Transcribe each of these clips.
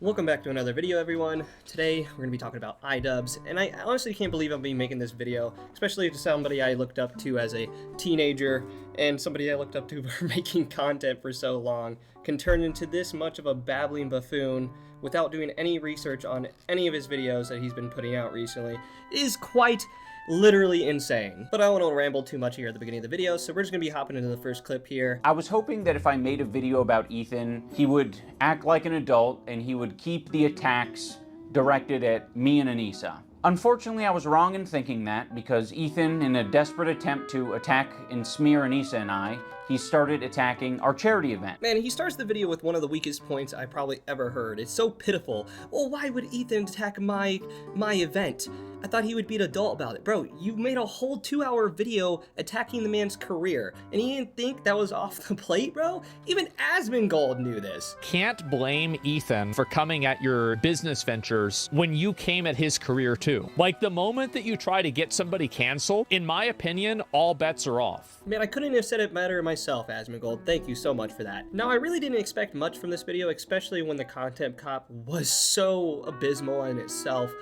Welcome back to another video, everyone. Today we're going to be talking about Idubbbz, and I honestly can't believe I'll be making this video, especially to somebody I looked up to as a teenager and somebody I looked up to for making content for so long can turn into this much of a babbling buffoon without doing any research on any of his videos that he's been putting out recently. It is quite literally insane. But I don't want to ramble too much here at the beginning of the video, so we're just going to be hopping into the first clip here. I was hoping that if I made a video about Ethan, he would act like an adult and he would keep the attacks directed at me and Anissa. Unfortunately, I was wrong in thinking that, because Ethan, in a desperate attempt to attack and smear Anissa and I, he started attacking our charity event. Man, he starts the video with one of the weakest points I probably ever heard. It's so pitiful. Well, why would Ethan attack my event? I thought he would be an adult about it. Bro, you made a whole 2-hour video attacking the man's career, and he didn't think that was off the plate, bro? Even Asmongold knew this. Can't blame Ethan for coming at your business ventures when you came at his career too. Like, the moment that you try to get somebody canceled, in my opinion, all bets are off. Man, I couldn't have said it better myself, Asmongold. Thank you so much for that. Now, I really didn't expect much from this video, especially when the content cop was so abysmal in itself.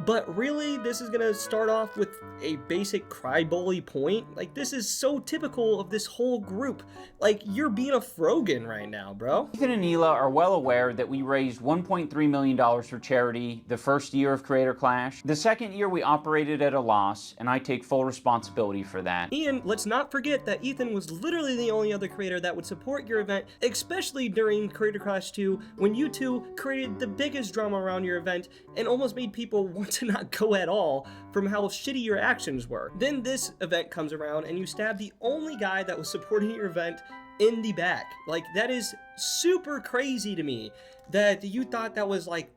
But really, this is gonna start off with a basic cry-bully point. Like, this is so typical of this whole group. Like, you're being a Frogan right now, bro. Ethan and Hila are well aware that we raised $1.3 million for charity the first year of Creator Clash. The second year we operated at a loss, and I take full responsibility for that. Ian, let's not forget that Ethan was literally the only other creator that would support your event, especially during Creator Clash 2, when you two created the biggest drama around your event and almost made people want to not go at all from how shitty your actions were. Then this event comes around and you stab the only guy that was supporting your event in the back. Like, that is super crazy to me that you thought that was like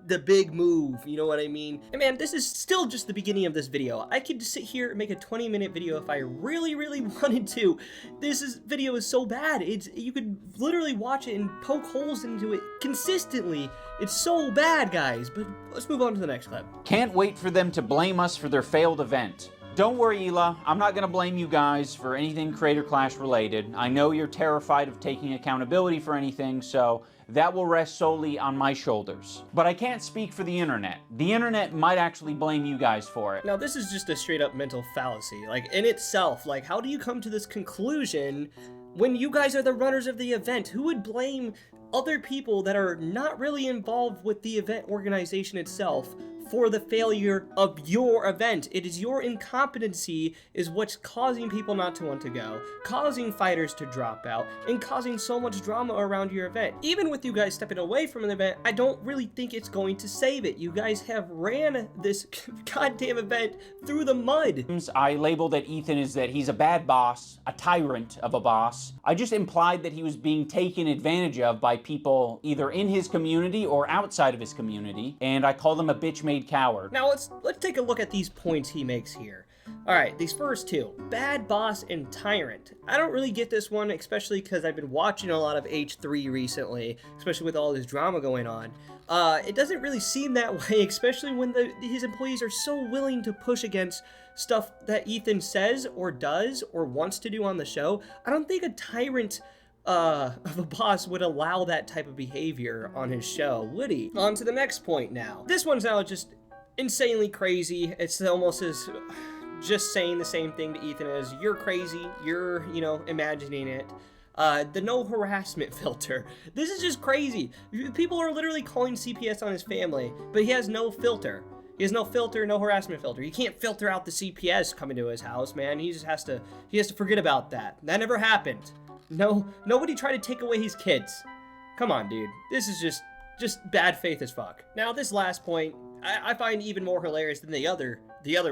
the big move, you know what I mean? And man, this is still just the beginning of this video. I could sit here and make a 20-minute video if I really wanted to. Video is so bad. You could literally watch it and poke holes into it consistently. It's so bad, guys. But let's move on to the next clip. Can't wait for them to blame us for their failed event. Don't worry, Hila, I'm not gonna blame you guys for anything Creator Clash related. I know you're terrified of taking accountability for anything, so that will rest solely on my shoulders. But I can't speak for the internet. The internet might actually blame you guys for it. Now, this is just a straight up mental fallacy. Like, in itself, like, how do you come to this conclusion when you guys are the runners of the event? Who would blame other people that are not really involved with the event organization itself for the failure of your event? It is your incompetency is what's causing people not to want to go, causing fighters to drop out, and causing so much drama around your event. Even with you guys stepping away from an event, I don't really think it's going to save it. You guys have ran this goddamn event through the mud. I labeled that Ethan is that he's a bad boss, a tyrant of a boss. I just implied that he was being taken advantage of by people either in his community or outside of his community, and I called him a bitch-made coward. Now let's take a look at these points he makes here. Alright, these first two, bad boss and tyrant. I don't really get this one, especially because I've been watching a lot of H3 recently, especially with all this drama going on. It doesn't really seem that way, especially when his employees are so willing to push against stuff that Ethan says or does or wants to do on the show. I don't think a tyrant of a boss would allow that type of behavior on his show, would he? On to the next point now. This one's now just insanely crazy. It's almost as just saying the same thing to Ethan as, you're crazy, you're, imagining it. The no harassment filter. This is just crazy. People are literally calling CPS on his family, but he has no filter. He has no filter, no harassment filter. He can't filter out the CPS coming to his house, man. He just has to forget about that. That never happened. No, nobody tried to take away his kids. Come on, dude. This is just bad faith as fuck. Now, this last point, I find even more hilarious than the other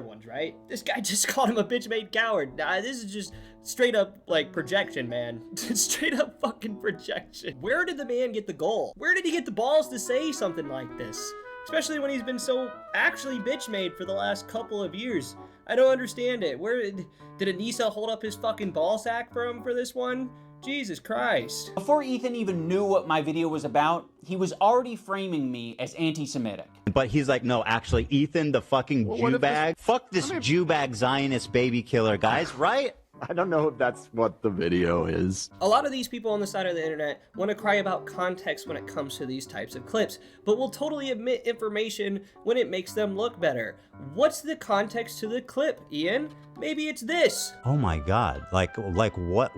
ones, right? This guy just called him a bitch-made coward. Nah, this is just straight up, like, projection, man. Straight up fucking projection. Where did the man get the goal? Where did he get the balls to say something like this? Especially when he's been so actually bitch-made for the last couple of years. I don't understand it. Where did Anissa hold up his fucking ball sack for him for this one? Jesus Christ. Before Ethan even knew what my video was about, he was already framing me as anti-Semitic. But he's like, no, actually, Ethan, the fucking Jew bag. Fuck this Jew bag Zionist baby killer, guys, right? I don't know if that's what the video is. A lot of these people on the side of the internet want to cry about context when it comes to these types of clips, but will totally omit information when it makes them look better. What's the context to the clip, Ian? Maybe it's this. Oh my God! Like what?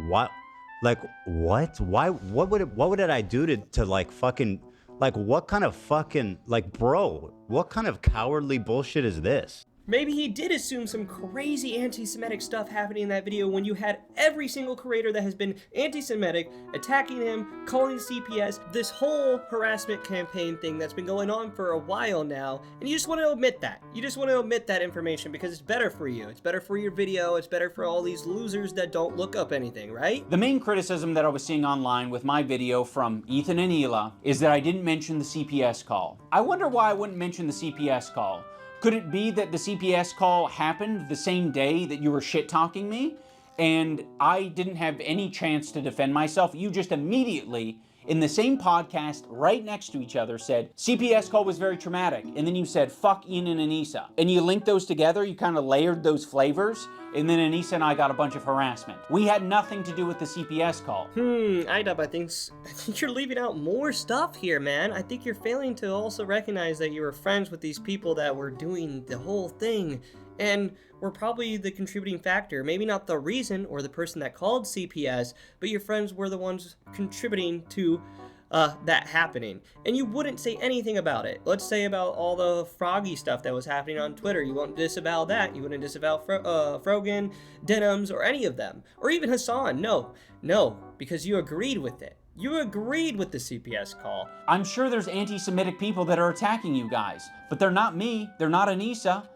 Like what? Why? What would I do to like fucking like what kind of fucking like bro? What kind of cowardly bullshit is this? Maybe he did assume some crazy anti-Semitic stuff happening in that video when you had every single creator that has been anti-Semitic attacking him, calling the CPS, this whole harassment campaign thing that's been going on for a while now, and you just want to omit that. You just want to omit that information because it's better for you. It's better for your video. It's better for all these losers that don't look up anything, right? The main criticism that I was seeing online with my video from Ethan and Hila is that I didn't mention the CPS call. I wonder why I wouldn't mention the CPS call. Could it be that the CPS call happened the same day that you were shit-talking me, and I didn't have any chance to defend myself? You just immediately, in the same podcast, right next to each other, said, CPS call was very traumatic, and then you said, fuck Ian and Anissa. And you linked those together, you kind of layered those flavors, and then Anissa and I got a bunch of harassment. We had nothing to do with the CPS call. Idubbbz, I think you're leaving out more stuff here, man. I think you're failing to also recognize that you were friends with these people that were doing the whole thing, and were probably the contributing factor. Maybe not the reason or the person that called CPS, but your friends were the ones contributing to that happening. And you wouldn't say anything about it. Let's say about all the Froggy stuff that was happening on Twitter. You won't disavow that. You wouldn't disavow Frogan, Denims, or any of them. Or even Hasan. No, because you agreed with it. You agreed with the CPS call. I'm sure there's anti-Semitic people that are attacking you guys, but they're not me. They're not Anissa.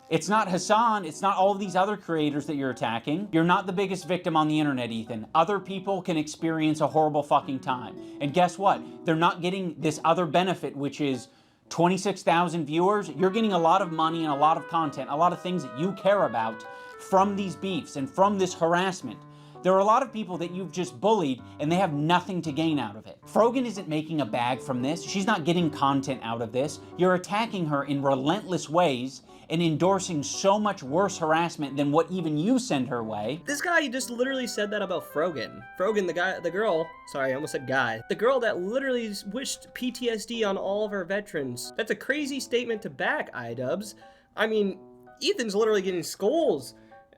It's not Hasan, it's not all of these other creators that you're attacking. You're not the biggest victim on the internet, Ethan. Other people can experience a horrible fucking time. And guess what? They're not getting this other benefit, which is 26,000 viewers. You're getting a lot of money and a lot of content, a lot of things that you care about from these beefs and from this harassment. There are a lot of people that you've just bullied and they have nothing to gain out of it. Frogan isn't making a bag from this. She's not getting content out of this. You're attacking her in relentless ways and endorsing so much worse harassment than what even you send her way. This guy just literally said that about Frogan. Frogan, the girl, sorry, I almost said guy. The girl that literally wished PTSD on all of our veterans. That's a crazy statement to back, Idubbbz. I mean, Ethan's literally getting skulls.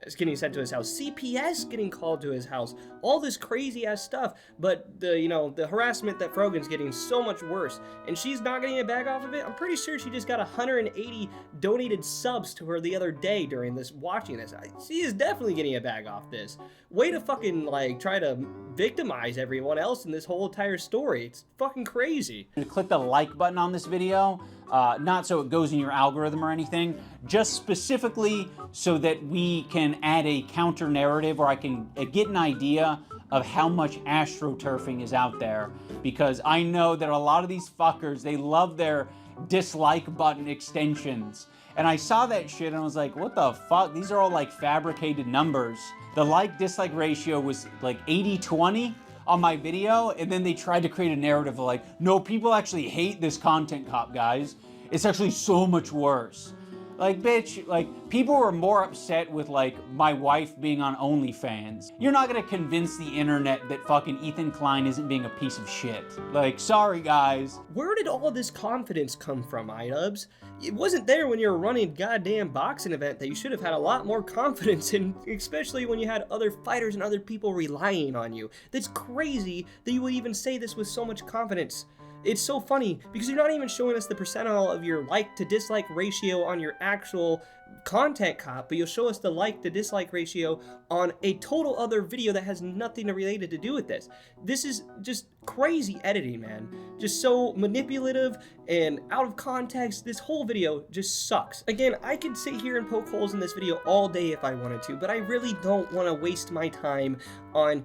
Is getting sent to his house, CPS getting called to his house, all this crazy ass stuff, but the harassment that Frogan's getting so much worse, and she's not getting a bag off of it. I'm pretty sure she just got 180 donated subs to her the other day during this, watching this. She is definitely getting a bag off this. Way to fucking like try to victimize everyone else in this whole entire story. It's fucking crazy. Click the like button on this video, not so it goes in your algorithm or anything, just specifically so that we can add a counter narrative, or I can get an idea of how much astroturfing is out there, because I know that a lot of these fuckers, they love their dislike button extensions. And I saw that shit and I was like, what the fuck? These are all like fabricated numbers. The like-dislike ratio was like 80-20 on my video, and then they tried to create a narrative of like, no, people actually hate this content cop, guys. It's actually so much worse. Like, bitch, like, people were more upset with, like, my wife being on OnlyFans. You're not gonna convince the internet that fucking Ethan Klein isn't being a piece of shit. Like, sorry, guys. Where did all this confidence come from, Idubbbz? It wasn't there when you were running a goddamn boxing event that you should have had a lot more confidence in, especially when you had other fighters and other people relying on you. That's crazy that you would even say this with so much confidence. It's so funny because you're not even showing us the percentile of your like to dislike ratio on your actual content cop, but you'll show us the like to dislike ratio on a total other video that has nothing related to do with this. This is just crazy editing, man. Just so manipulative and out of context. This whole video just sucks. Again, I could sit here and poke holes in this video all day if I wanted to, but I really don't want to waste my time on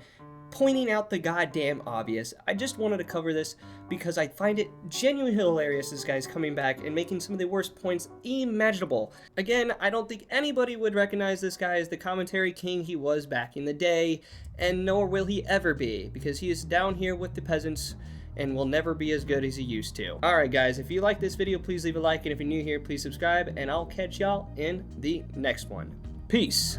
pointing out the goddamn obvious. I just wanted to cover this because I find it genuinely hilarious this guy's coming back and making some of the worst points imaginable. Again, I don't think anybody would recognize this guy as the commentary king he was back in the day, and nor will he ever be, because he is down here with the peasants and will never be as good as he used to. Alright guys, if you like this video, please leave a like, and if you're new here, please subscribe, and I'll catch y'all in the next one. Peace.